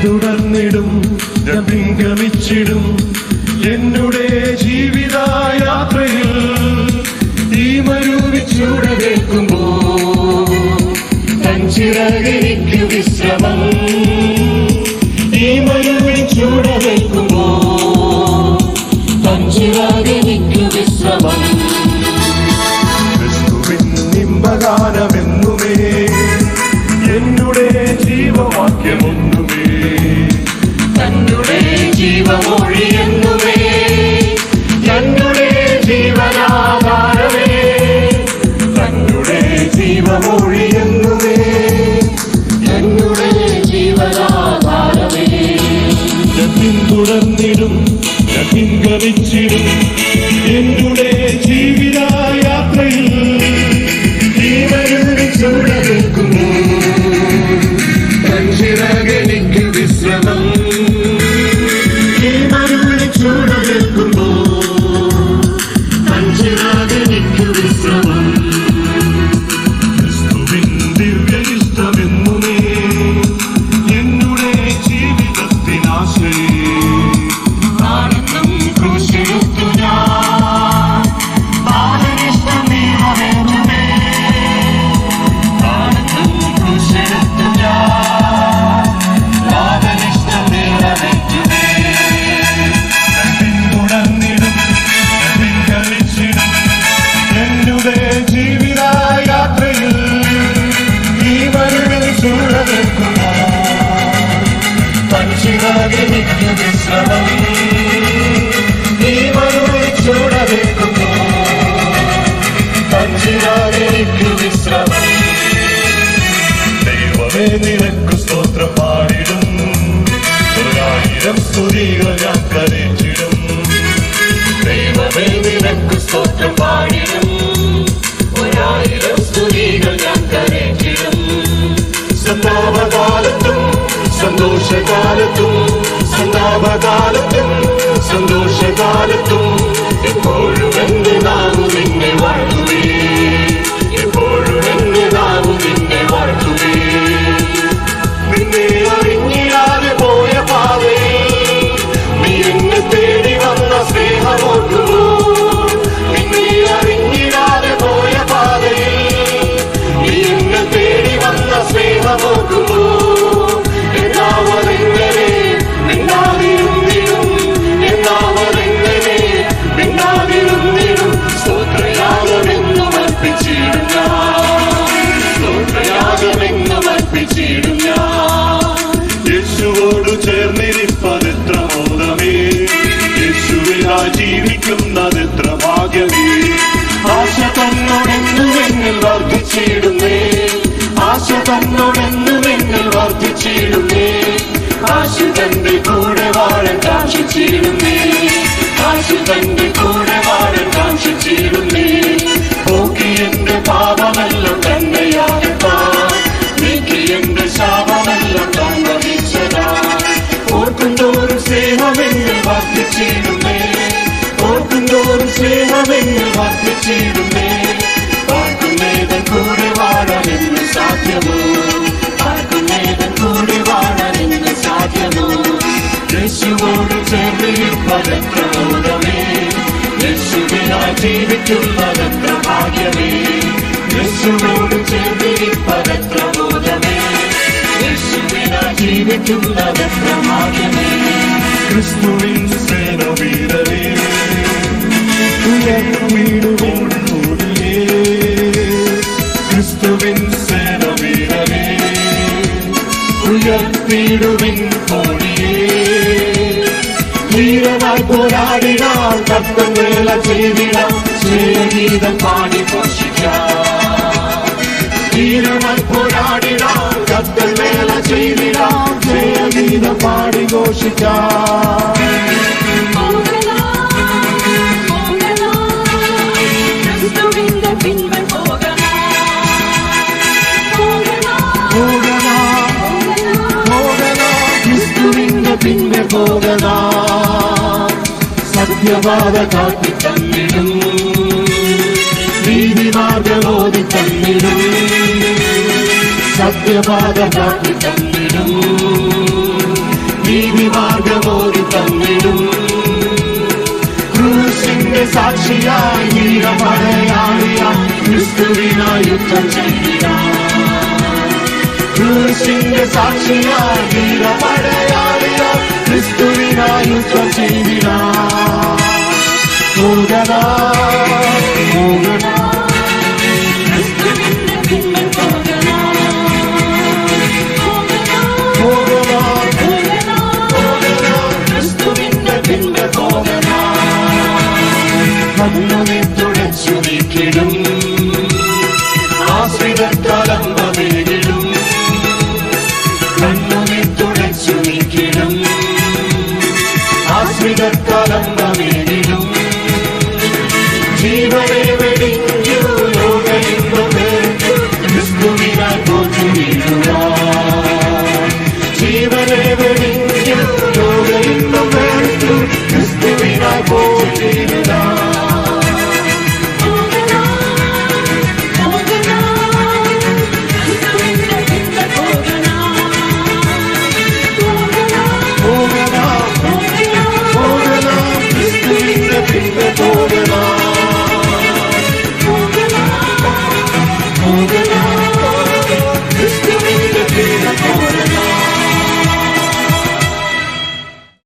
പിന്തുടർന്നിടും, ഞാൻ പിൻഗമിച്ചിടും എന്നുടെ ജീവിതയാത്രയിൽ. ഈ മരുവിച്ചൂടേൽക്കുമ്പോ തൻ ചിറകെനിക്ക് വിശ്രമം. ഈ മരുവിച്ചൂടേൽക്കുമ്പോ തൻ ചിറകെനിക്ക് വിശ്രമം. ക്രിസ്തുവിൻ നിമ്പഗാനമെന്നുമേ എന്നുടെ ജീവവാക്യമൊന്നുമേ, തന്നുടെ ജീവമൊഴി എന്നുമേ, തന്നുടെ ജീവനാധാരമേ, തന്നുടെ ജീവമൊഴി എന്നുമേ, തന്നുടെ ജീവനാധാരമേ. ഞാൻ പിന്തുടർന്നിടും, ഞാൻ പിൻഗമിച്ചിടും എന്നുടെ ജീവിതയാത്രയിൽ. ഈ മരുവിച്ചൂടേൽക്കുമ്പോ തൻ ചിറകെനിക്ക് വിശ്രമം. ഈ മരുവിച്ചൂടേൽക്കുമ്പോ തൻ ചിറകെനിക്ക് വിശ്രമം. ക്രിസ്തുവിൻ ദിവ്യയിഷ്ടമെന്നുമേ എന്നുടെ ജീവിതത്തിനാശയേ. ആനന്ദം ക്രൂശിലെത്തു ഞാൻ, പാലനിഷ്ടം നീവവേറുമേ. ആനന്ദം ക്രൂശിലെത്തു ഞാൻ, പാലനിഷ്ടം നീവവേറ്റുമേ. പിന്തുടർന്നിടും, പിൻഗമിച്ചിടും എന്നുടെ ജീവിതയാത്രയിൽ. ഈ മരുവിൽ ചൂടേൽക്കുമ്പോ തൻ ചിറകെനിക്ക് വിശ്രമം. ഈ മരുവിൽ ചൂടേൽക്കുമ്പോ തൻ ചിറകെനിക്ക് വിശ്രമം. ദൈവമേ നിനക്ക് സ്തോത്രം പാടിടും, 1000 സ്തുതികൾ ഞാൻ കരച്ചിടും. ദൈവമേ നിനക്ക് സ്തോത്രം പാടിടും, 1000 സ്തുതികൾ ഞാൻ കരച്ചിടും. സന്താപകാലത്തും സന്തോഷകാലത്തും, സന്താപകാലത്തും സന്തോഷകാലത്തും എപ്പോഴും എന്റെ നാമം നിന്നെ വാഴ്ത്തുവേ, എപ്പോഴും എന്റെ നാമം നിന്നെ വാഴ്ത്തുവേ. നിന്നെ അറിഞ്ഞിടാതെ പോയ പാതയിൽ നീ എന്നെ തേടി വന്ന സ്നേഹമോർക്കുമോ? നിന്നെ അറിഞ്ഞിടാതെ പോയ പാതയിൽ നീ എന്നെ തേടി വന്ന സ്നേഹമോർക്കുമോ? എന്നാവതെങ്ങനെ മിണ്ടാതിരുന്നിടും, എന്നാവതെങ്ങനെ മിണ്ടാതിരുന്നിടും. സ്തോത്രയാഗമെന്നും അർപ്പിച്ചിടും ഞാൻ, സ്തോത്രയാഗമെന്നും അർപ്പിച്ചിടും ഞാൻ. യേശുവോടു ചേർന്നിരിപ്പതെത്ര മോദമേ, യേശുവിനായി ജീവിക്കുന്നതെത്ര ഭാഗ്യമേ. ആശ തന്നോടെന്നും എന്നിൽ വർദ്ധിച്ചിടുന്നേ, ആശ തന്നോടെന്നും എന്നിൽ വർദ്ധിച്ചിടുന്നേ. ആശുതന്റെ കൂടെ വാഴാൻ കാക്ഷിച്ചിടുന്നേ, ആശുതന്റെ കൂടെ വാഴാൻ കാക്ഷിച്ചിടുന്നേ. പോക്കി എന്റെ പാപമെല്ലാം തന്നെയാകത്താൻ, നീക്കി എന്റെ ശാപമെല്ലാം താൻ വഹിച്ചതാ. ഓർക്കുന്തോറും സ്നേഹമെന്നിൽ വർദ്ധിച്ചിടുന്നേ, ഓർക്കുന്തോറും സ്നേഹമെന്നിൽ വർദ്ധിച്ചിടുന്നേ. പാർക്കുന്നേതൻ കൂടെ വാഴാനെന്ന് സാധ്യമോ, പാർക്കുന്നേതൻ കൂടെ വാഴാനെന്ന് സാധ്യമോ. യേശുവോട് ചേർന്നിരിപ്പതെത്ര മോദമേ, യേശുവിനായി ജീവിക്കുന്നതെത്ര ഭാഗ്യമേ. യേശുവോട് ചേർന്നിരിപ്പതെത്ര മോദമേ, യേശുവിനായി ജീവിക്കുന്നതെത്ര ഭാഗ്യമേ. ക്രിസ്തുവിൻ സേനവീരരേ, ഉയർത്തുവിടുവിൻ കൂടിയേ. ക്രിസ്തുവിൻ സേനവീരരേ, ഉയർത്തിടുവിൻ കൂടിയേ. ധീരമായി പോരാടിടാം, കർത്തൻ വേല ചെയ്തിടാം, ജയഗീതം പാടി ഘോഷിക്കാം. ധീരമായി പോരാടിടാം, കർത്തൻ വേല ചെയ്തിടാം, ജയഗീതം പാടി ഘോഷിക്കാം. പിന്നെ പോകതാ സത്യപാത കാട്ടി തന്നിടും, നീതിമാർഗമോതി തന്നിടും, സത്യപാത കാട്ടി തന്നിടും, സാക്ഷിയായി വീരപടയാളിയായി ക്രിസ്തുവിനായി യുദ്ധം ചെയ്തിടാം. ക്രൂശിന്റെ സാക്ഷിയായി വീരപട